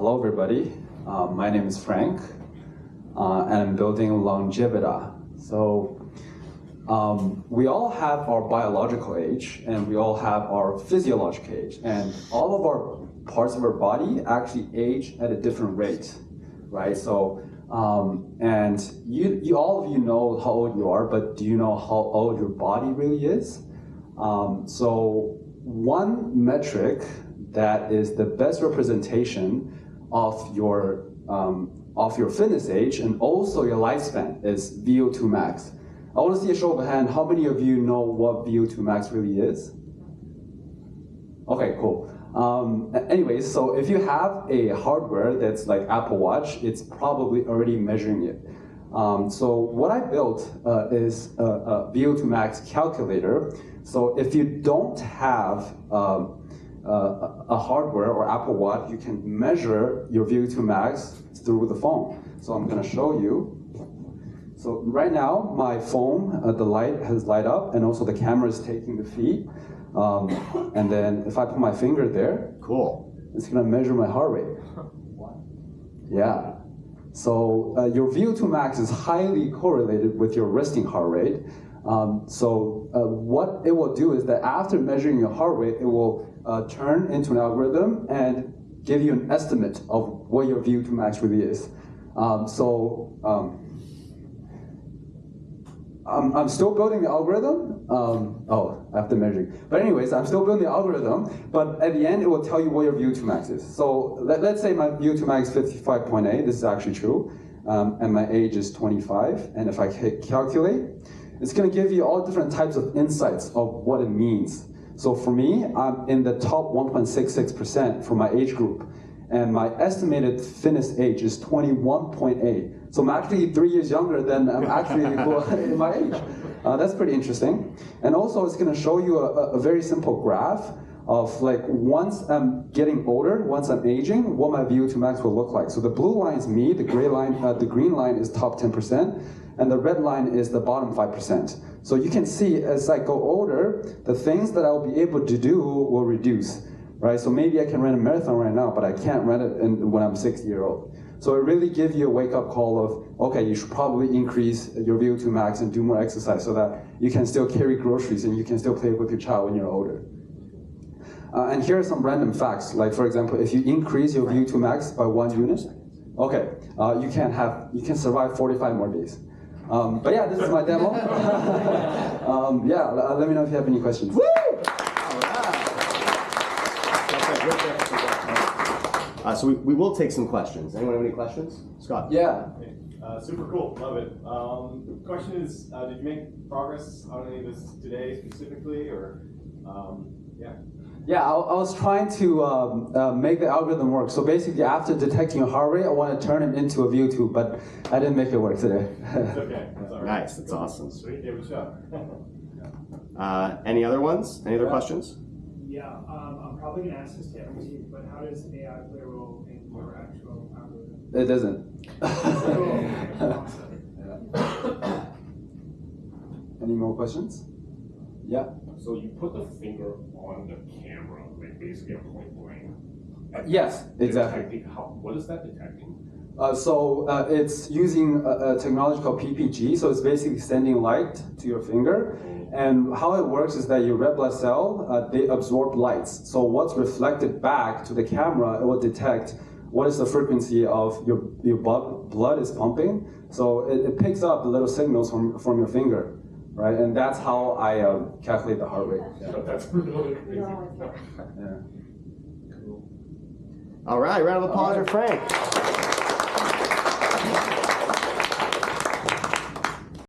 Hello, everybody. My name is Frank, and I'm building LongeVita. So we all have our biological age, and we all have our physiological age, and all of our parts of our body actually age at a different rate, right? So, and you all of you know how old you are, but do you know how old your body really is? So one metric that is the best representation of your fitness age and also your lifespan is VO2 max. I want to see a show of a hand. How many of you know what VO2 max really is? Okay, cool. Anyways, so if you have a hardware that's like Apple Watch, it's probably already measuring it. So what I built is a VO2 max calculator. So if you don't have a hardware or Apple Watch, you can measure your VO2 max through the phone. So I'm going to show you. So right now, my phone, the light has light up, and also the camera is taking the feed. And then if I put my finger there, cool, it's going to measure my heart rate. Yeah. So your VO2 max is highly correlated with your resting heart rate. So what it will do is that after measuring your heart rate, it will turn into an algorithm and give you an estimate of what your VO2 max really is. I'm still building the algorithm. After measuring. But anyways, I'm still building the algorithm, but at the end, it will tell you what your VO2 max is. So let's say my VO2 max is 55.8. This is actually true. And my age is 25. And if I hit calculate, it's going to give you all different types of insights of what it means. So for me, I'm in the top 1.66% for my age group. And my estimated fitness age is 21.8. So I'm actually 3 years younger than I'm actually in my age. That's pretty interesting. And also it's going to show you a very simple graph of like once I'm getting older, once I'm aging, what my VO2 max will look like. So the blue line is me, the green line is top 10%, and the red line is the bottom 5%. So you can see as I go older, the things that I'll be able to do will reduce, right? So maybe I can run a marathon right now, but I can't run it when I'm 60 years old. So it really gives you a wake-up call of, okay, you should probably increase your VO2 max and do more exercise so that you can still carry groceries and you can still play with your child when you're older. And here are some random facts. Like for example, if you increase your VO2 max by 1 unit, okay, you can survive 45 more days. But yeah, this is my demo. Yeah, let me know if you have any questions. Woo! So we will take some questions. Anyone have any questions? Scott? Yeah. Super cool, love it. The question is, did you make progress on any of this today specifically, or yeah? Yeah, I was trying to make the algorithm work. So basically, after detecting a heart rate, I want to turn it into a VO2, but I didn't make it work today. It's okay. That's all right. Nice, that's awesome. Sweet, give it a shot. Any other ones? Any other questions? Yeah, I'm probably going to ask this to everybody, but how does AI play a role in your actual algorithm? It doesn't. Any more questions? Yeah. So you put the finger on the camera, like basically a point blank. Yes, exactly. What is that detecting? It's using a technology called PPG, so it's basically sending light to your finger. And how it works is that your red blood cell, they absorb lights. So what's reflected back to the camera, it will detect what is the frequency of your blood is pumping. So it picks up the little signals from your finger, right? And that's how I calculate the heart rate. Yeah. That's really crazy. Yeah. All right, round of applause for Frank.